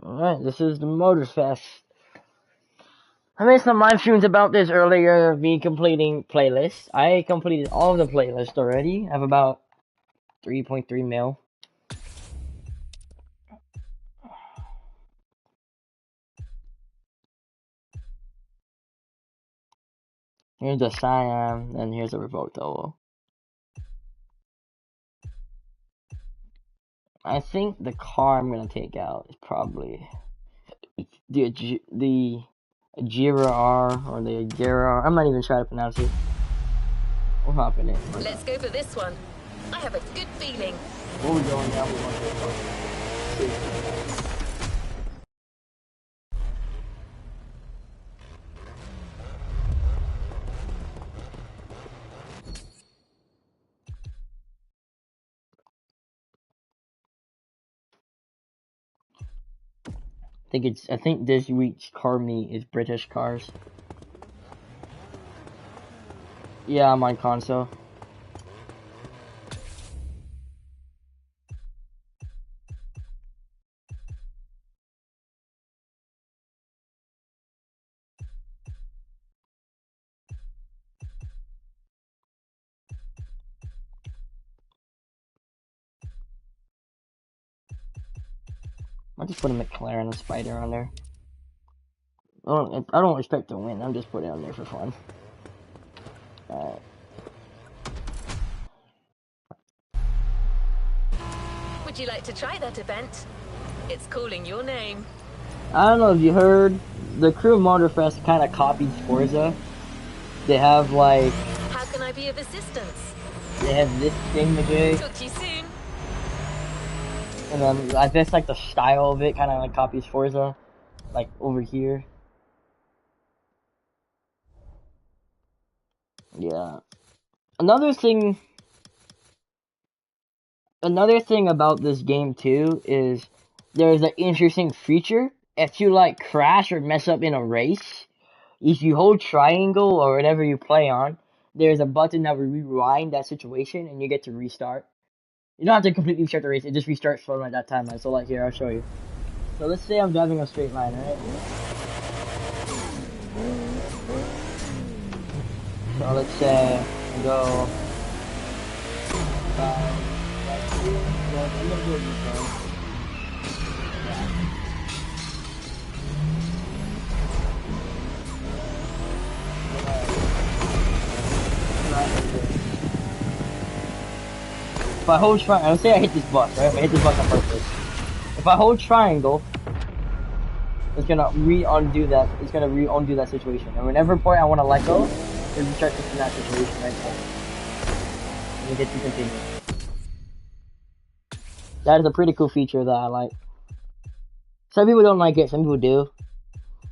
Alright, this is the MOTORFEST. I made some live streams about this earlier, me completing playlists. I completed all of the playlists already. I have about 3.3 mil. Here's the Siam, and here's a revoked oval. I think the car I'm gonna take out is probably the Jira R or the Jira R. I'm not even trying to pronounce it. We'll hop in it. Let's go for this one. I have a good feeling. Where we going now? We're going to I think this week's car meet is British cars. Yeah, I'm on console. I'll just put a McLaren and Spider on there. I don't expect to win. I'm just putting it on there for fun. Alright. Would you like to try that event? It's calling your name. I don't know if you heard, the crew of MOTORFEST kind of copied Forza. They have like... How can I be of assistance? They have this thing today. Talk to you soon. And then I guess like the style of it kind of like copies Forza. Like over here. Yeah. Another thing about this game too is there's an interesting feature. If you like crash or mess up in a race, if you hold triangle or whatever you play on, there's a button that will rewind that situation and you get to restart. You don't have to completely restart the race, it just restarts from at that time. So like here, I'll show you. So let's say I'm driving a straight line, right? So let's say I go I'm gonna do a return. If I hold triangle, let's say I hit this bus, right? I hit this bus on purpose. If I hold triangle, it's gonna undo that situation. And whenever point I want to let go, it restarts in that situation right there. And you get to continue. That is a pretty cool feature that I like. Some people don't like it, some people do.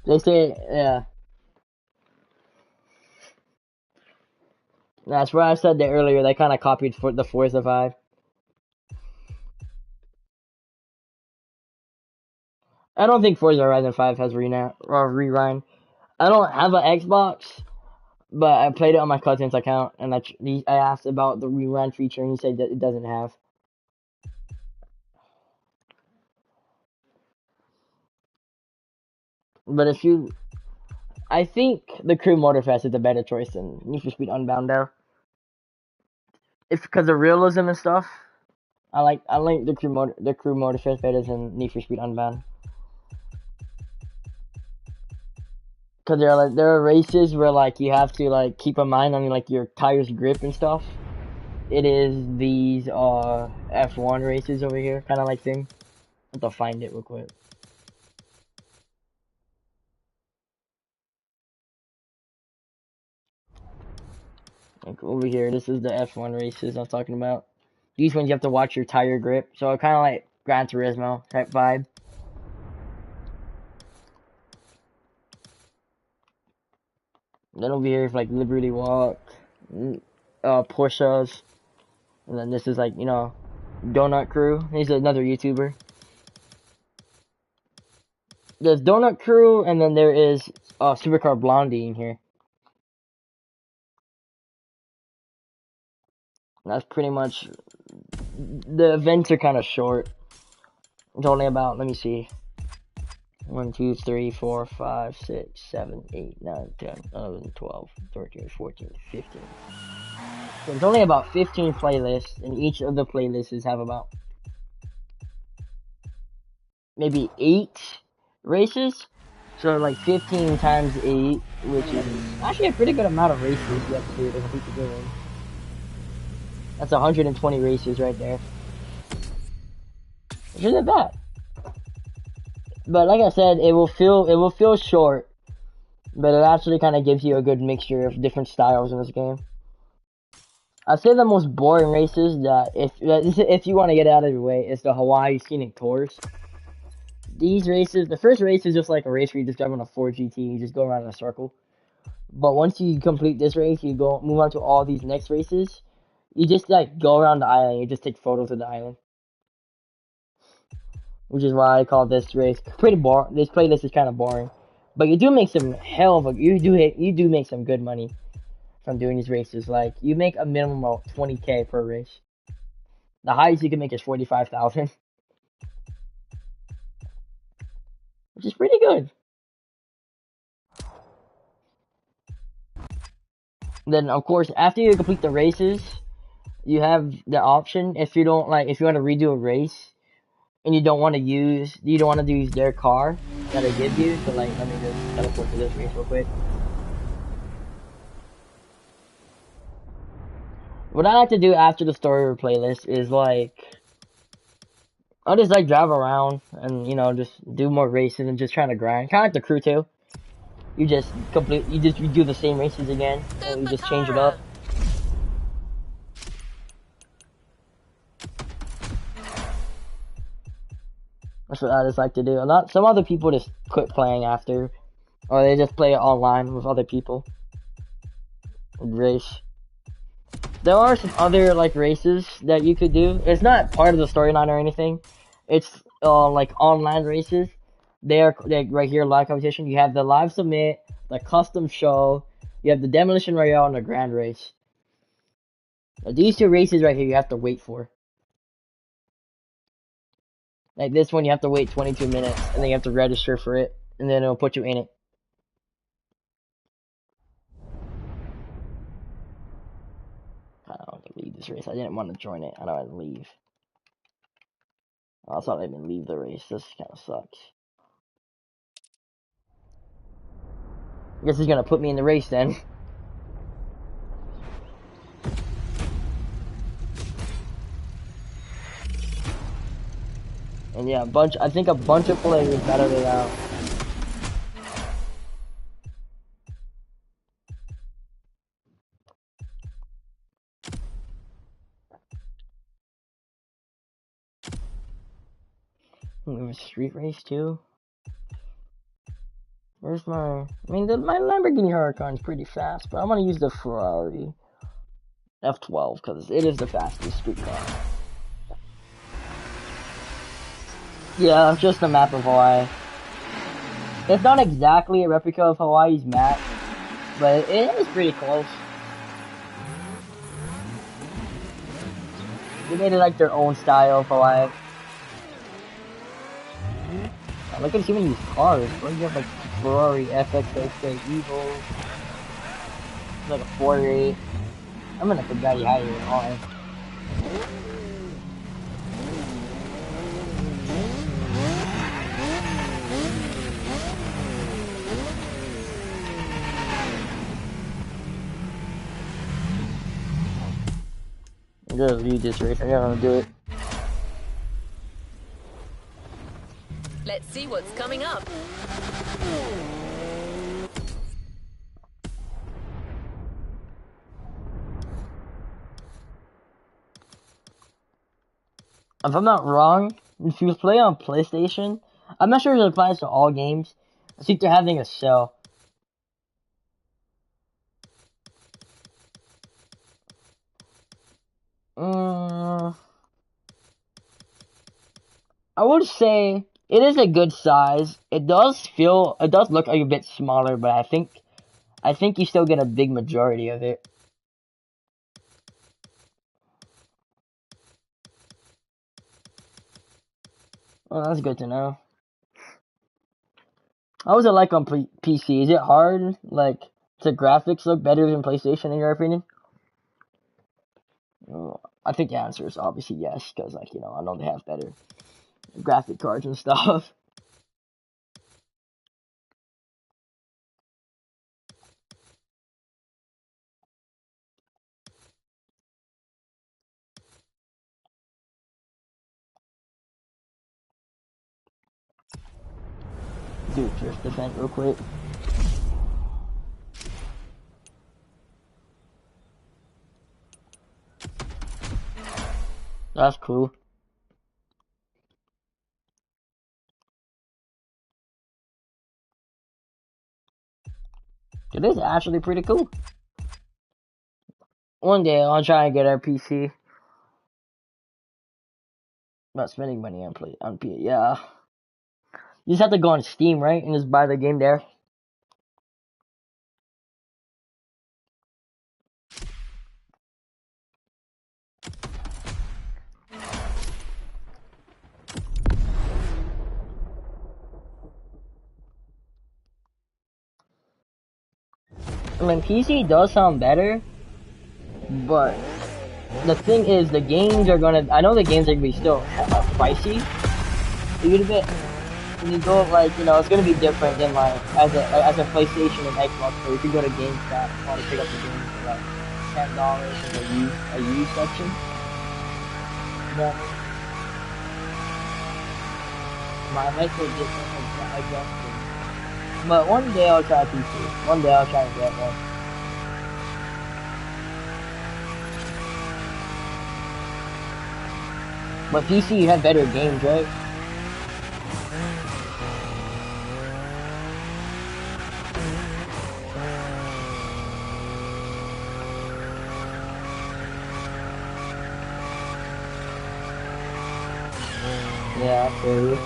They say, yeah. That's why I said that earlier, they kind of copied the Forza vibe. I don't think Forza Horizon 5 has rewind. I don't have an Xbox, but I played it on my cousin's account, and I asked about the rewind feature, and he said that it doesn't have. But I think the Crew Motorfest is a better choice than Need for Speed Unbound, though. It's because of realism and stuff. I like the Crew Motorfest better than Need for Speed Unbound. Cause there are races where like you have to like keep in mind on like your tires grip and stuff. It is these F1 races over here, kind of like thing. I have to find it real quick. Like over here, this is the F1 races I'm talking about. These ones you have to watch your tire grip, so kind of like Gran Turismo type vibe. Then over here is like Liberty Walk, Porsches, and then this is like, you know, Donut Crew. He's another YouTuber. There's Donut Crew, and then there is Supercar Blondie in here. That's pretty much, the events are kind of short. It's only about, let me see, 1, 2, 3, 4, 5, 6, 7, 8, 9, 10, 11, 12, 13, 14, 15. So there's only about 15 playlists, and each of the playlists have about maybe 8 races. So like 15 times 8, which is actually a pretty good amount of races you have to do to complete the game. That's 120 races right there. Which isn't bad. But like I said, it will feel short, but it actually kind of gives you a good mixture of different styles in this game. I'd say the most boring races that if you want to get out of your way is the Hawaii Scenic Tours. These races, the first race is just like a race where you just drive on a Ford GT, you just go around in a circle. But once you complete this race, you go move on to all these next races. You just like go around the island, you just take photos of the island. Which is why I call this race pretty boring. This playlist is kind of boring. But you do make some you do make some good money from doing these races. Like you make a minimum of 20K per race. The highest you can make is 45,000, which is pretty good. Then of course after you complete the races, you have the option if you don't like if you want to redo a race and you don't want to use their car that they give you. So like let me just teleport to this race real quick. What I like to do after the story playlist is like I'll just like drive around and just do more races and just trying to grind. Kind of like the crew too. You do the same races again and you Super just change it Tara. up. That's what I just like to do. A lot some other people just quit playing after, or they just play it online with other people and race. There are some other like races that you could do. It's not part of the storyline or anything. It's like online races. They're right here live competition. You have the live submit, the custom show, you have the demolition royale, and the grand race. Now, these two races right here you have to wait for. Like this one you have to wait 22 minutes and then you have to register for it and then it'll put you in it. I don't want to leave this race. I didn't want to join it. I don't want to leave. I thought I didn't leave the race. This kind of sucks. I guess he's gonna put me in the race then. And yeah, I think a bunch of players battled it out. There was street race too. Where's my Lamborghini Huracan's pretty fast, but I'm gonna use the Ferrari F12 because it is the fastest street car. Yeah, just the map of Hawaii. It's not exactly a replica of Hawaii's map, but it is pretty close. They made it like their own style of Hawaii. Look at some of these cars, bro. You have like Ferrari FXXA Evo, like a 48. I'm gonna forget how you on. I'm gonna lead this race. I'm gonna do it. Let's see what's coming up. If I'm not wrong, if you play on PlayStation, I'm not sure if it applies to all games. I think they're having a sale. I would say it is a good size. It does look like a bit smaller, but I think you still get a big majority of it. Well, that's good to know. How was it like on PC? Is it hard? Like, the graphics look better than PlayStation in your opinion? I think the answer is obviously yes, because like I know they have better graphic cards and stuff. Do drift event real quick. That's cool. It is actually pretty cool. One day I'll try and get a PC. Not spending money on P. Yeah, you just have to go on Steam, right, and just buy the game there. I mean, PC does sound better, but the thing is, the games are gonna. I know the games are gonna be still pricey a little bit. When you go like, it's gonna be different than like as a PlayStation and Xbox. Where you can go to GameStop and want to pick up the game for like $10 in the used section. You know what I mean? My life will get adjusted. But one day I'll try PC. One day I'll try and get one. But PC, you have better games, right? Yeah, I feel you.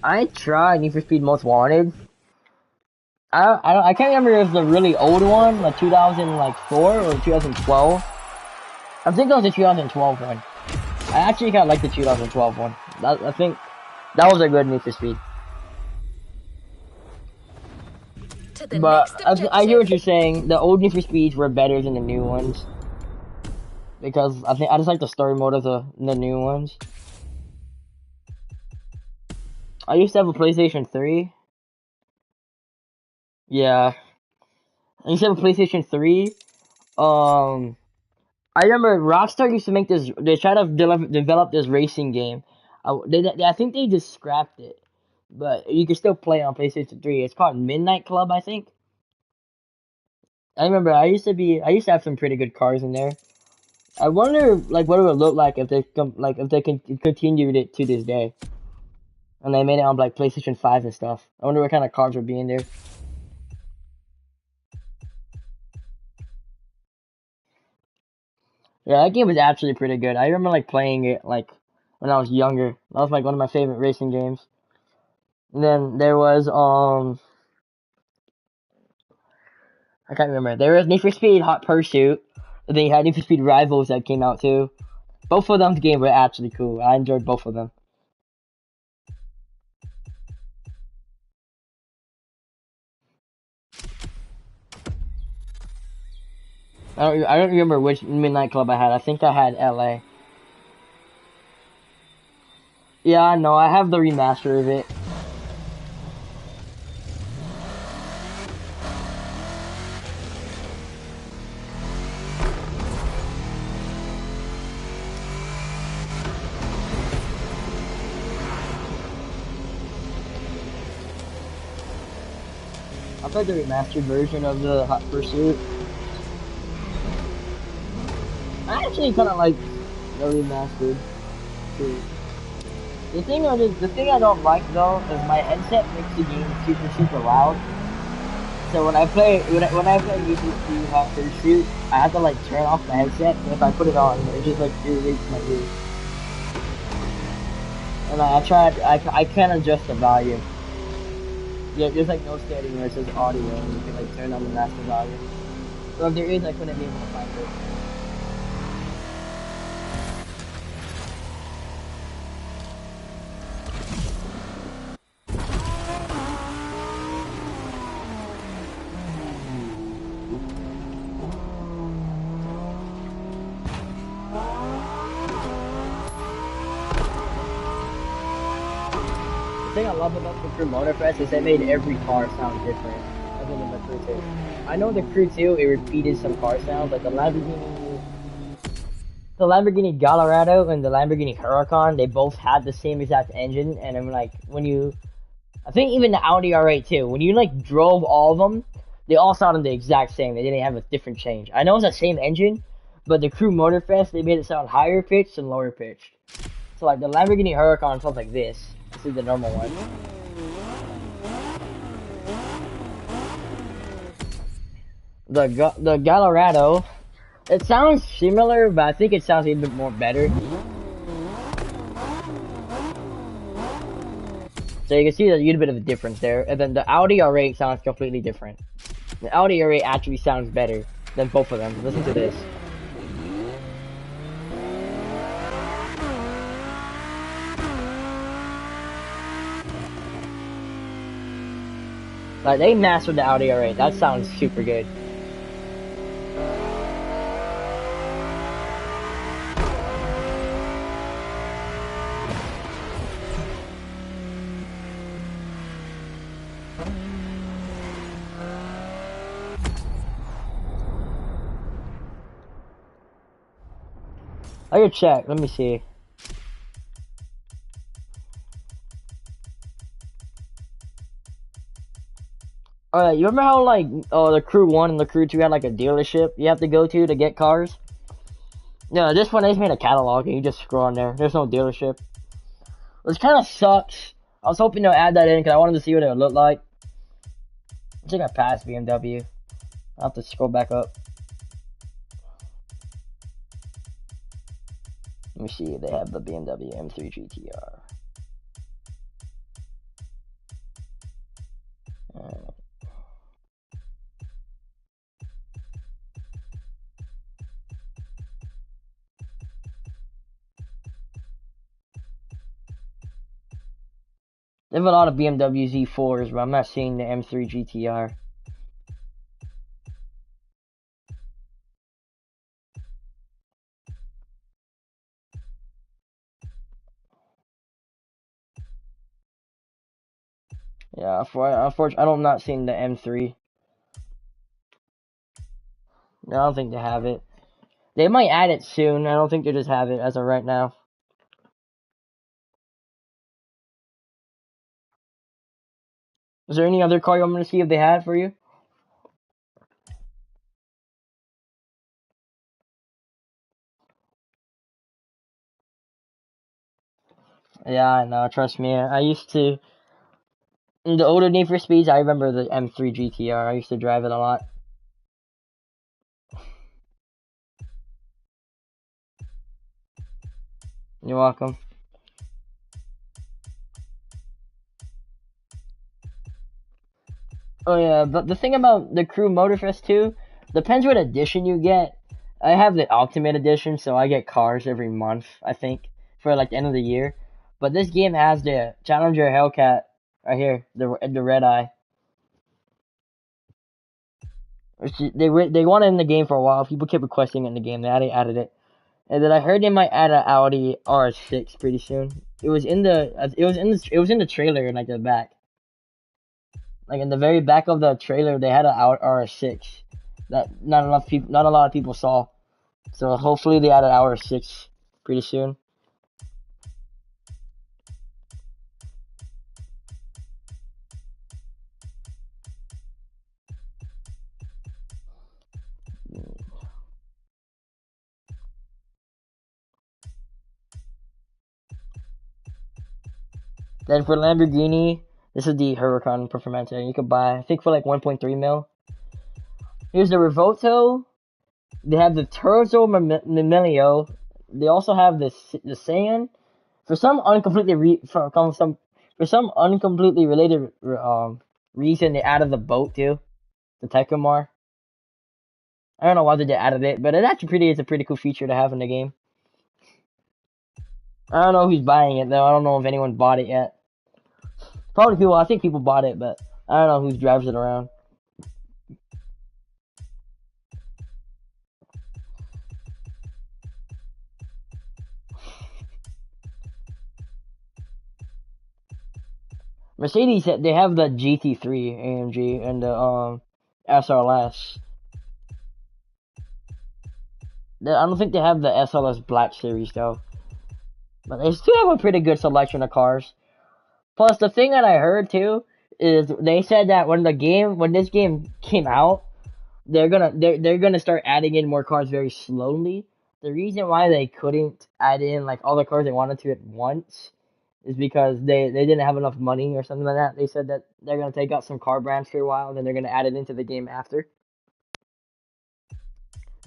I tried Need for Speed Most Wanted. I can't remember if it was the really old one, like 2004 or 2012. I think that was the 2012 one. I actually kind of like the 2012 one. I think that was a good Need for Speed. But I hear what you're saying. The old Need for Speeds were better than the new ones. Because I just like the story mode of the new ones. I used to have a PlayStation 3. Yeah. I used to have a PlayStation 3. I remember Rockstar used to make this. They tried to develop this racing game. I think they just scrapped it, but you can still play on PlayStation 3. It's called Midnight Club, I think. I remember I used to have some pretty good cars in there. I wonder like what it would look like if they continued it to this day, and they made it on like PlayStation 5 and stuff. I wonder what kind of cars would be in there. Yeah, that game was actually pretty good. I remember like playing it like when I was younger. That was like one of my favorite racing games. And then there was I can't remember. There was Need for Speed Hot Pursuit. And then you had Need for Speed Rivals that came out too. Both of them games were actually cool. I enjoyed both of them. I don't remember which Midnight Club I had. I think I had LA. Yeah, I know. I have the remaster of it. I played the remastered version of the Hot Pursuit. I actually kind of like the remastered too. The thing I don't like though is my headset makes the game super loud. So when I play Need for Speed Hot Pursuit, I have to like turn off my headset, and if I put it on, it just like irritates my ears. And I can't adjust the volume. Yeah, there's like no setting where it says audio, and you can like turn on the master volume. So if there is, I couldn't be able to find it. The thing I love about the Crew MotorFest is they made every car sound different, other than the Crew 2. I know the Crew 2, it repeated some car sounds, like the Lamborghini Gallardo and the Lamborghini Huracan, they both had the same exact engine, and I'm like, I think even the Audi R8 too, when you like drove all of them, they all sounded the exact same, they didn't have a different change. I know it's the same engine, but the Crew MotorFest, they made it sound higher pitched and lower pitched. So like the Lamborghini Huracan sounds like this. This is the normal one. The Gallardo, it sounds similar, but I think it sounds even more better. So you can see there's a little bit of a difference there. And then the Audi R8 sounds completely different. The Audi R8 actually sounds better than both of them. Listen to this. Like, they mastered the Audi R8. That sounds super good. I gotta check. Let me see. Alright, you remember how, like, the Crew 1 and the Crew 2 had, like, a dealership you have to go to get cars? No, this one, they just made a catalog, and you just scroll on there. There's no dealership. Which kind of sucks. I was hoping they'll add that in, because I wanted to see what it would look like. I think I passed BMW. I'll have to scroll back up. Let me see if they have the BMW M3 GTR. They have a lot of BMW Z4s, but I'm not seeing the M3 GTR. Yeah, unfortunately, I'm not seeing the M3. No, I don't think they have it. They might add it soon. I don't think they just have it as of right now. Is there any other car you want me to see if they had for you? Yeah, I know. Trust me. I used to. In the older Need for Speeds, I remember the M3 GTR. I used to drive it a lot. You're welcome. Oh yeah, but the thing about the Crew Motorfest 2, depends what edition you get. I have the Ultimate Edition, so I get cars every month, I think, for like the end of the year. But this game has the Challenger Hellcat right here, the red eye. They wanted it in the game for a while. People kept requesting it in the game. They added it, and then I heard they might add an Audi R6 pretty soon. It was in the trailer in like the back. Like in the very back of the trailer, they had an R6 that not a lot of people saw. So hopefully they add an R6 pretty soon. Then for Lamborghini, this is the Huracan Performante. You could buy, I think, for like 1.3 mil. Here's the Revolto. They have the Terzo Memilio. They also have the Saiyan. For some uncompletely related reason, they added the boat too, the Tecumar. I don't know why they added it, but it's a pretty cool feature to have in the game. I don't know who's buying it though. I don't know if anyone bought it yet. Probably people. I think people bought it, but I don't know who drives it around. Mercedes, they have the GT3 AMG and the SRLS. I don't think they have the SLS Black Series though, but they still have a pretty good selection of cars. Plus, the thing that I heard too is they said that when this game came out, they're gonna start adding in more cars very slowly. The reason why they couldn't add in like all the cars they wanted to at once is because they didn't have enough money or something like that. They said that they're gonna take out some car brands for a while, and then they're gonna add it into the game after.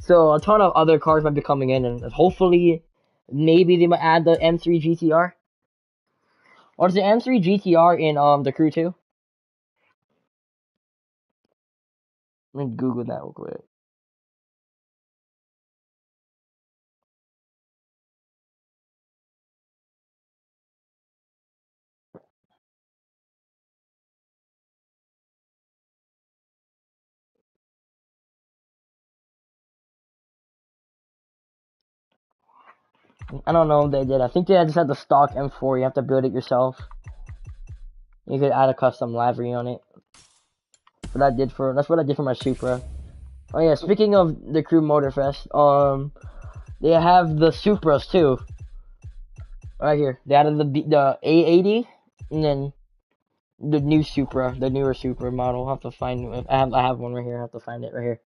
So a ton of other cars might be coming in, and hopefully, maybe they might add the M3 GTR. Or is the M3 GTR in the Crew 2? Let me Google that real quick. I don't know if they did. I think they just had the stock M4. You have to build it yourself. You could add a custom livery on it. That's what I did for my Supra. Oh yeah, speaking of the Crew MOTORFEST, they have the Supras too. Right here. They added the A80 and then the new Supra, the newer Supra model. I'll have to find it. I have one right here. I have to find it right here.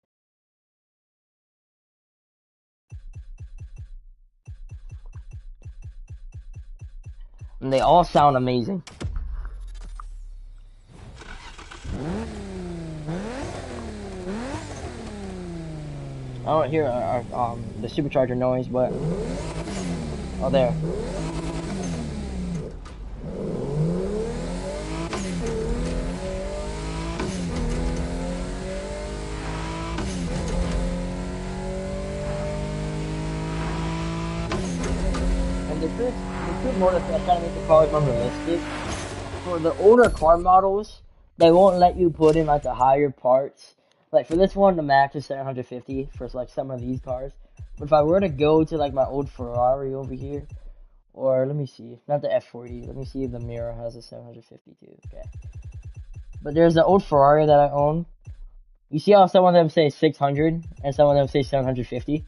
And they all sound amazing. I don't hear the supercharger noise, but oh there. And the good MOTORFEST trying to make the cars more realistic. For the older car models, they won't let you put in like the higher parts. Like for this one, the max is 750 for like some of these cars. But if I were to go to like my old Ferrari over here, or let me see, not the F40. Let me see if the Mira has a 752. Okay. But there's the old Ferrari that I own. You see how some of them say 600 and some of them say 750?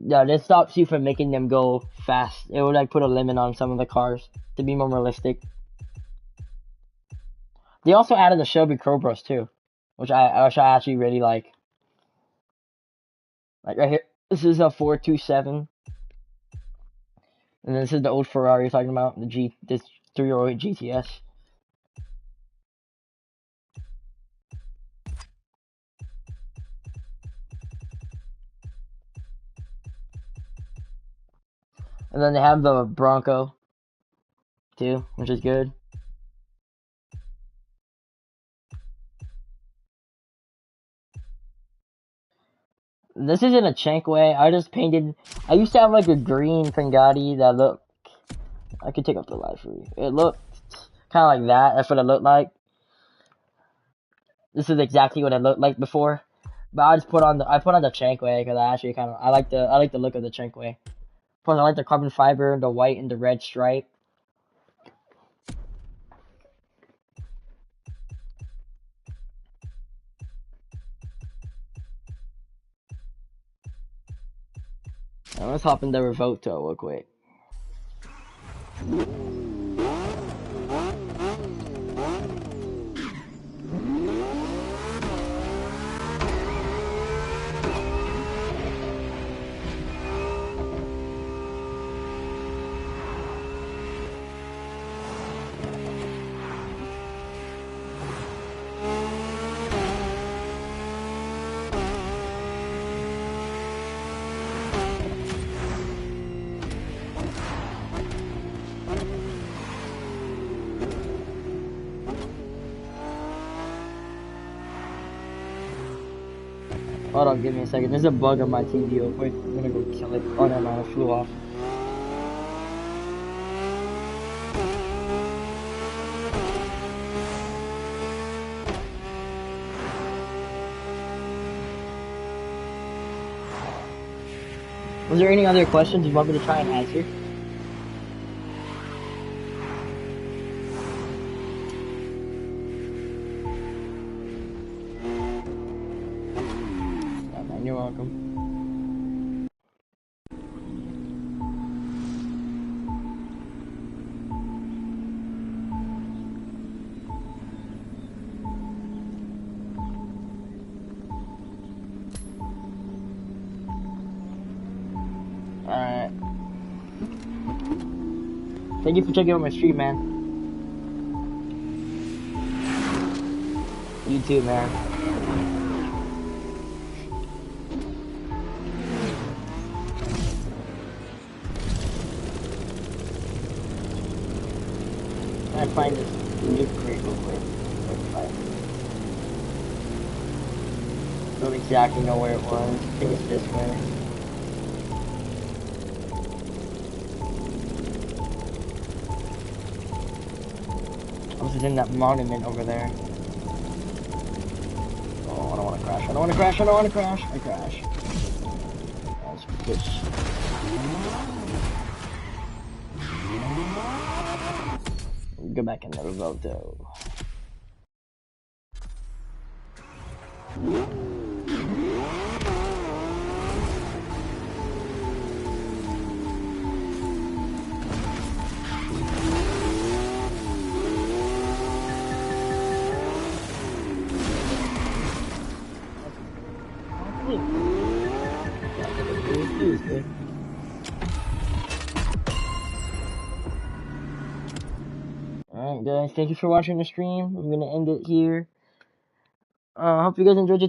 Yeah, this stops you from making them go fast. It would like put a limit on some of the cars to be more realistic. They also added the Shelby Cobras too, which I actually really like. Like right here, this is a 427, and this is the old Ferrari you're talking about, this 308 GTS. And then they have the Bronco too, which is good. This isn't a Chenkway. I used to have like a green Pengati that looked. I could take up the light for you. It looked kind of like that. That's what it looked like. This is exactly what it looked like before. But I put on the Chenkway because I like the look of the Chenkway. Plus I like the carbon fiber, the white and the red stripe. Now let's hop in the Revolto real quick. Hold on, give me a second. There's a bug on my TV real quick. I'm gonna go kill it. Oh, never mind. It flew off. Was there any other questions you want me to try and answer? Yeah, man, you're welcome. Alright. Thank you for checking out my stream, man. You too, man. I find this loot crate real quick. Don't exactly know where it was. I think it's this way. I was in that monument over there. Oh, I don't want to crash. I don't want to crash. I don't want to crash. I crash. Let's push. Go back in the Roto. Alright guys, thank you for watching the stream. I'm gonna end it here. Hope you guys enjoyed your